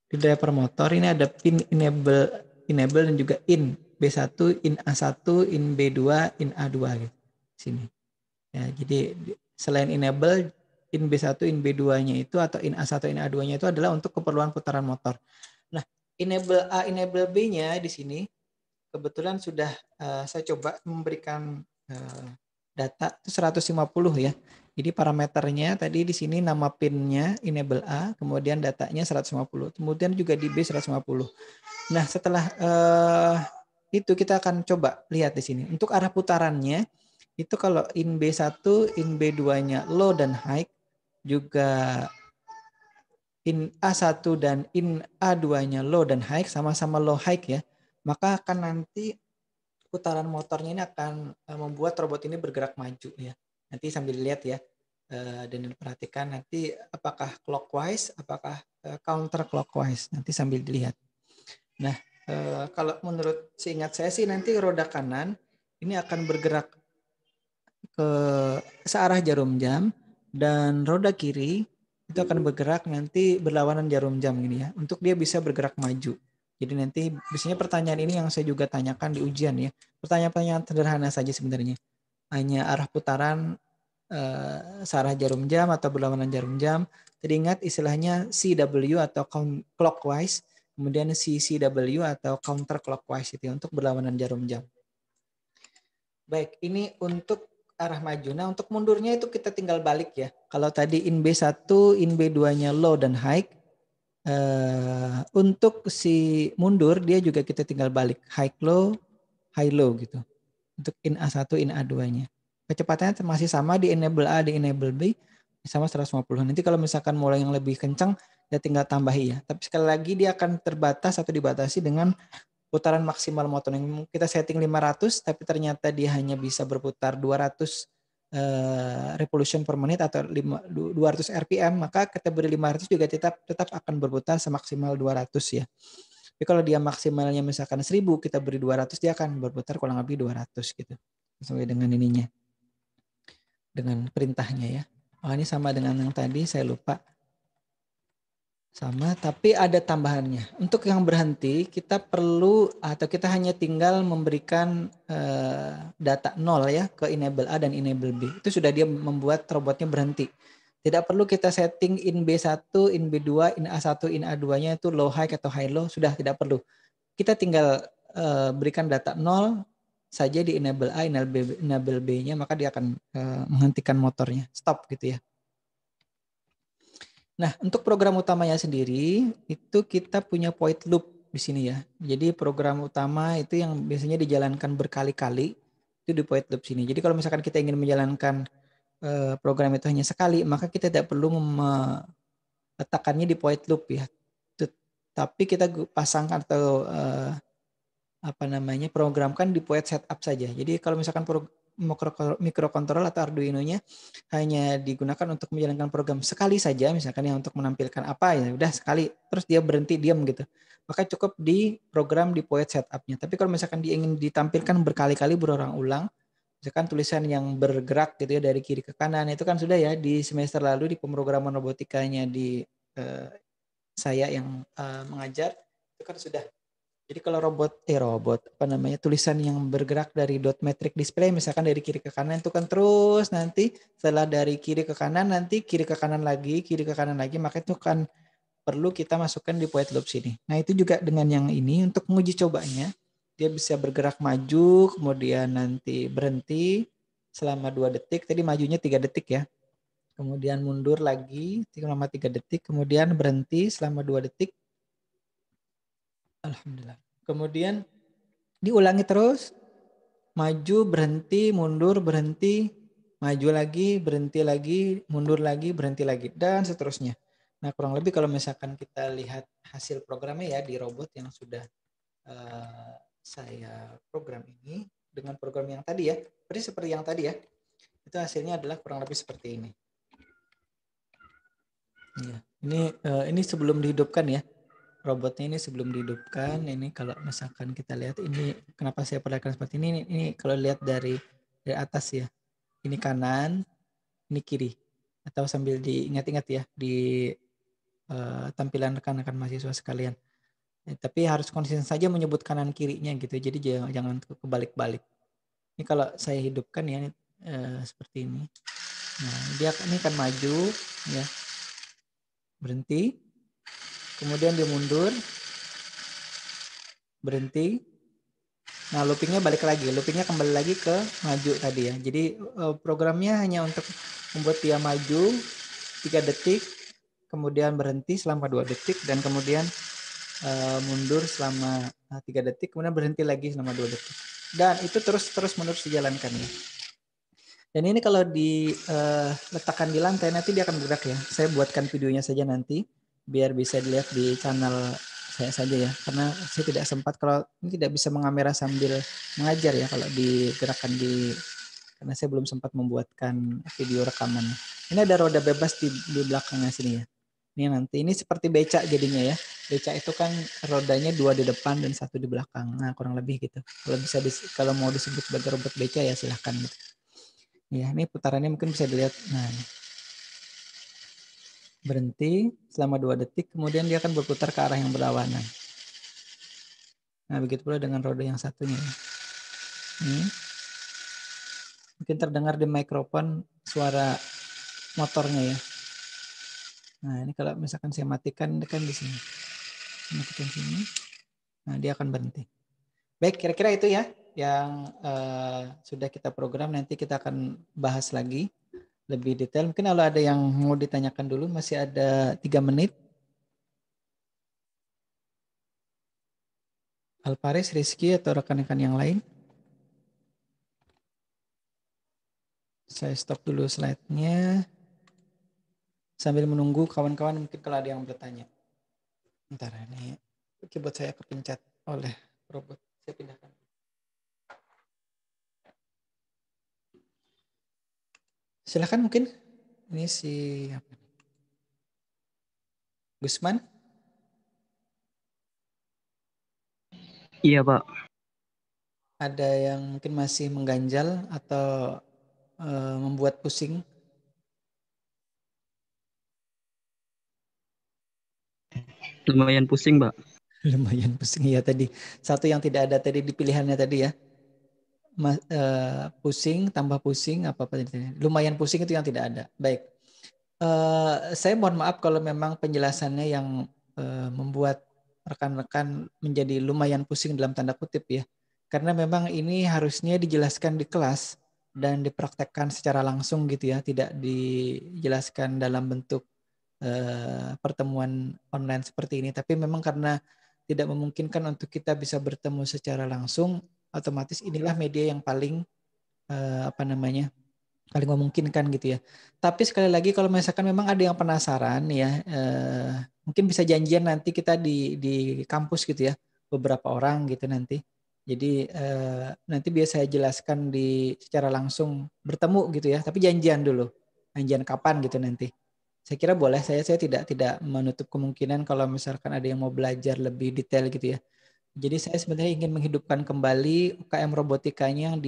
Di driver motor ini ada pin enable dan juga in B1, in A1, in B2, in A2 gitu. Sini. Ya, jadi selain enable in B1, in B2-nya itu atau in A1, in A2-nya itu adalah untuk keperluan putaran motor. Nah, enable A, enable B-nya di sini kebetulan sudah saya coba memberikan data itu 150 ya. Jadi parameternya tadi di sini nama pinnya enable A, kemudian datanya 150. Kemudian juga di B 150. Nah, setelah itu kita akan coba lihat di sini. Untuk arah putarannya itu kalau in B1, in B2-nya low dan high, juga in A1 dan in A2-nya low dan high, sama-sama low high ya, maka akan nanti putaran motornya ini akan membuat robot ini bergerak maju ya. Nanti sambil lihat ya dan perhatikan nanti apakah clockwise, apakah counter clockwise. Nanti sambil dilihat. Nah, kalau menurut seingat saya sih nanti roda kanan ini akan bergerak ke searah jarum jam dan roda kiri itu akan bergerak nanti berlawanan jarum jam ini ya. Untuk dia bisa bergerak maju. Jadi nanti biasanya pertanyaan ini yang saya juga tanyakan di ujian ya. Pertanyaan-pertanyaan sederhana saja sebenarnya. Hanya arah putaran searah jarum jam atau berlawanan jarum jam. Teringat istilahnya CW atau clockwise, kemudian CCW atau counter clockwise itu ya, untuk berlawanan jarum jam. Baik, ini untuk arah maju. Nah, untuk mundurnya itu kita tinggal balik ya. Kalau tadi in B1, in B2-nya low dan high, untuk si mundur dia juga kita tinggal balik high low gitu. untuk in A1, in A2-nya. Kecepatannya masih sama di enable A, di enable B, sama 150. Nanti kalau misalkan mulai yang lebih kencang, ya tinggal tambahi ya. Tapi sekali lagi dia akan terbatas atau dibatasi dengan putaran maksimal motor yang kita setting 500, tapi ternyata dia hanya bisa berputar 200 revolution per menit atau 200 RPM, maka kita beri 500 juga tetap akan berputar semaksimal 200 ya. Tapi kalau dia maksimalnya misalkan 1000, kita beri 200, dia akan berputar kurang lebih 200 gitu. Sesuai dengan ininya, dengan perintahnya ya. Oh, ini sama dengan yang tadi, saya lupa. Sama, tapi ada tambahannya. Untuk yang berhenti, kita perlu atau kita hanya tinggal memberikan data 0 ya ke enable A dan enable B. Itu sudah dia membuat robotnya berhenti. Tidak perlu kita setting in B1, in B2, in A1, in A2-nya itu low high atau high low, sudah tidak perlu. Kita tinggal berikan data 0 saja di enable A, enable B-nya, maka dia akan menghentikan motornya, stop gitu ya. Nah, untuk program utamanya sendiri itu kita punya point loop di sini ya. Jadi program utama itu yang biasanya dijalankan berkali-kali itu di point loop sini. Jadi kalau misalkan kita ingin menjalankan program itu hanya sekali, maka kita tidak perlu meletakkannya di point loop ya. Tapi kita pasangkan atau programkan di point setup saja. Jadi kalau misalkan mikrokontrol atau Arduino-nya hanya digunakan untuk menjalankan program sekali saja, misalkan yang untuk menampilkan apa ya udah sekali, terus dia berhenti diam gitu, maka cukup di program di point setup-nya. Tapi kalau misalkan dia ingin ditampilkan berkali-kali berulang-ulang, misalkan tulisan yang bergerak gitu ya dari kiri ke kanan, itu kan sudah ya di semester lalu di pemrograman robotikanya di saya yang mengajar itu kan sudah. Jadi kalau tulisan yang bergerak dari dot metric display misalkan dari kiri ke kanan itu kan terus nanti setelah dari kiri ke kanan nanti kiri ke kanan lagi, maka itu kan perlu kita masukkan di point loop sini. Nah, itu juga dengan yang ini untuk menguji cobanya dia bisa bergerak maju kemudian nanti berhenti selama 2 detik, tadi majunya 3 detik ya. Kemudian mundur lagi selama 3 detik, kemudian berhenti selama 2 detik. Alhamdulillah. Kemudian diulangi terus, maju, berhenti, mundur, berhenti, maju lagi, berhenti lagi, mundur lagi, berhenti lagi, dan seterusnya. Nah, kurang lebih kalau misalkan kita lihat hasil programnya ya di robot yang sudah saya program ini dengan program yang tadi ya, seperti yang tadi ya, itu hasilnya adalah kurang lebih seperti ini. Ya, ini sebelum dihidupkan ya. Robotnya ini sebelum dihidupkan, ini kalau misalkan kita lihat ini kenapa saya perlihatkan seperti ini kalau lihat dari atas ya, ini kanan, ini kiri, atau sambil diingat-ingat ya di tampilan rekan-rekan mahasiswa sekalian. Tapi harus konsisten saja menyebut kanan kirinya gitu, jadi jangan kebalik-balik. Ini kalau saya hidupkan ya seperti ini. Nah, dia ini akan maju ya, berhenti, kemudian dia mundur, berhenti. Nah, loopingnya balik lagi. Loopingnya kembali lagi ke maju tadi ya. Jadi programnya hanya untuk membuat dia maju 3 detik, kemudian berhenti selama 2 detik, dan kemudian mundur selama 3 detik, kemudian berhenti lagi selama 2 detik. Dan itu terus menerus dijalankan ya. Dan ini kalau diletakkan di lantai nanti dia akan bergerak ya. Saya buatkan videonya saja nanti biar bisa dilihat di channel saya saja ya, karena saya tidak sempat, kalau ini tidak bisa mengamera sambil mengajar ya kalau digerakkan karena saya belum sempat membuatkan video rekamannya. Ini ada roda bebas di belakangnya sini ya. Ini nanti ini seperti becak jadinya ya. Becak itu kan rodanya 2 di depan dan 1 di belakang. Nah, kurang lebih gitu. Kalau mau disebut sebagai robot becak ya silahkan gitu. Ya, ini putarannya mungkin bisa dilihat. Nah, berhenti selama 2 detik, kemudian dia akan berputar ke arah yang berlawanan. Nah, begitu pula dengan roda yang satunya. Ini. Mungkin terdengar di mikrofon suara motornya ya. Nah, ini kalau misalkan saya matikan kan di sini. Matikan sini. Nah, dia akan berhenti. Baik, kira-kira itu ya yang sudah kita program. Nanti kita akan bahas lagi lebih detail. Mungkin kalau ada yang mau ditanyakan dulu, masih ada 3 menit. Alparis, Rizky, atau rekan-rekan yang lain? Saya stop dulu slide-nya. Sambil menunggu kawan-kawan mungkin kalau ada yang bertanya. Bentar ini keyboard saya kepencet oleh robot. Saya pindahkan. Silakan mungkin. Ini si Gusman. Iya, Pak. Ada yang mungkin masih mengganjal atau membuat pusing? Lumayan pusing, Pak. Lumayan pusing ya tadi. Satu yang tidak ada tadi di pilihannya tadi ya. Pusing, tambah pusing, apa tadi? Lumayan pusing itu yang tidak ada. Baik. Saya mohon maaf kalau memang penjelasannya yang membuat rekan-rekan menjadi lumayan pusing dalam tanda kutip ya. Karena memang ini harusnya dijelaskan di kelas dan dipraktekkan secara langsung gitu ya, tidak dijelaskan dalam bentuk pertemuan online seperti ini. Tapi memang karena tidak memungkinkan untuk kita bisa bertemu secara langsung, otomatis inilah media yang paling paling memungkinkan gitu ya. Tapi sekali lagi kalau misalkan memang ada yang penasaran ya, mungkin bisa janjian nanti kita di kampus gitu ya, beberapa orang gitu nanti. Jadi nanti biasa saya jelaskan secara langsung bertemu gitu ya, tapi janjian dulu, janjian kapan gitu nanti. Saya kira boleh, saya tidak menutup kemungkinan kalau misalkan ada yang mau belajar lebih detail gitu ya. Jadi saya sebenarnya ingin menghidupkan kembali UKM robotikanya yang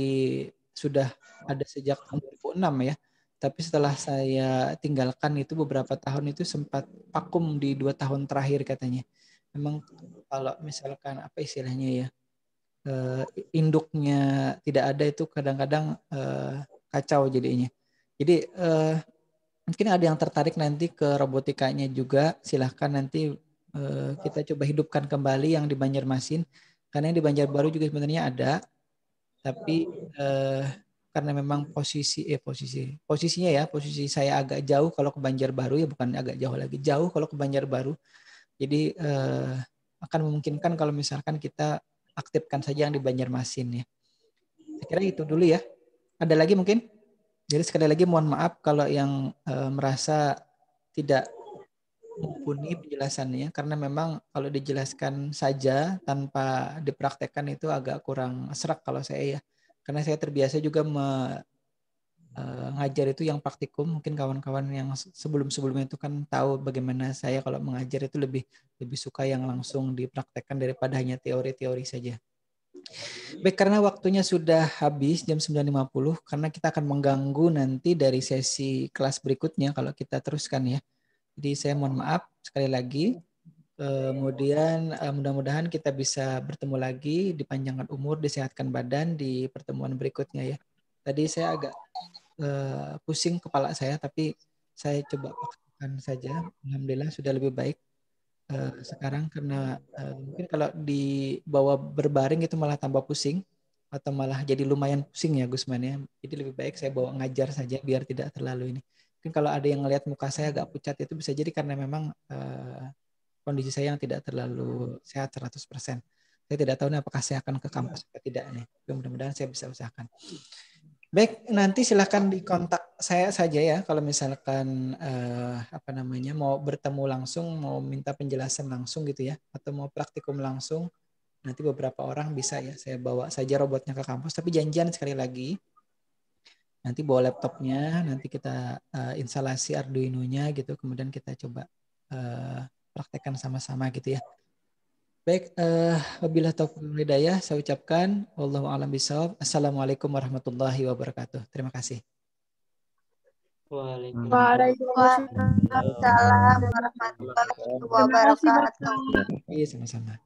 sudah ada sejak tahun 2006 ya. Tapi setelah saya tinggalkan itu beberapa tahun itu sempat vakum di 2 tahun terakhir katanya. Memang kalau misalkan apa istilahnya ya, induknya tidak ada itu kadang-kadang kacau jadinya. Jadi mungkin ada yang tertarik nanti ke robotikanya juga, silahkan nanti kita coba hidupkan kembali yang di Banjarmasin. Karena yang di Banjarbaru juga sebenarnya ada, tapi karena memang posisi saya agak jauh kalau ke Banjarbaru ya, bukan agak jauh lagi, jauh kalau ke Banjarbaru. Jadi akan memungkinkan kalau misalkan kita aktifkan saja yang di Banjarmasin ya. Saya kira itu dulu ya. Ada lagi mungkin? Jadi sekali lagi mohon maaf kalau yang merasa tidak mumpuni penjelasannya, karena memang kalau dijelaskan saja tanpa dipraktekkan itu agak kurang serak kalau saya ya. Karena saya terbiasa juga ngajar itu yang praktikum. Mungkin kawan-kawan yang sebelum-sebelumnya itu kan tahu bagaimana saya kalau mengajar itu lebih suka yang langsung dipraktekkan daripada hanya teori-teori saja. Baik, karena waktunya sudah habis jam 9.50, karena kita akan mengganggu nanti dari sesi kelas berikutnya kalau kita teruskan ya. Jadi saya mohon maaf sekali lagi. Kemudian mudah-mudahan kita bisa bertemu lagi, dipanjangkan umur, disehatkan badan di pertemuan berikutnya ya. Tadi saya agak pusing kepala saya, tapi saya coba paksakan saja. Alhamdulillah sudah lebih baik sekarang, karena mungkin kalau dibawa berbaring itu malah tambah pusing atau malah jadi lumayan pusing ya Gusman ya. Jadi lebih baik saya bawa ngajar saja biar tidak terlalu ini. Mungkin kalau ada yang ngelihat muka saya agak pucat itu bisa jadi karena memang kondisi saya yang tidak terlalu sehat 100%. Saya tidak tahu nih apakah saya akan ke kampus atau tidak nih. Mudah-mudahan saya bisa usahakan. Baik, nanti silahkan dikontak saya saja ya kalau misalkan mau bertemu langsung, mau minta penjelasan langsung gitu ya, atau mau praktikum langsung. Nanti beberapa orang bisa ya, saya bawa saja robotnya ke kampus, tapi janjian sekali lagi. Nanti bawa laptopnya, nanti kita instalasi Arduino-nya gitu, kemudian kita coba praktekkan sama-sama gitu ya. Baik, wabillahi taufiq wal hidayah, saya ucapkan wallahu a'lam bishawab. Assalamualaikum warahmatullahi wabarakatuh. Terima kasih. Waalaikumsalam warahmatullahi Waalaikumsalam. wabarakatuh. Iya, sama-sama.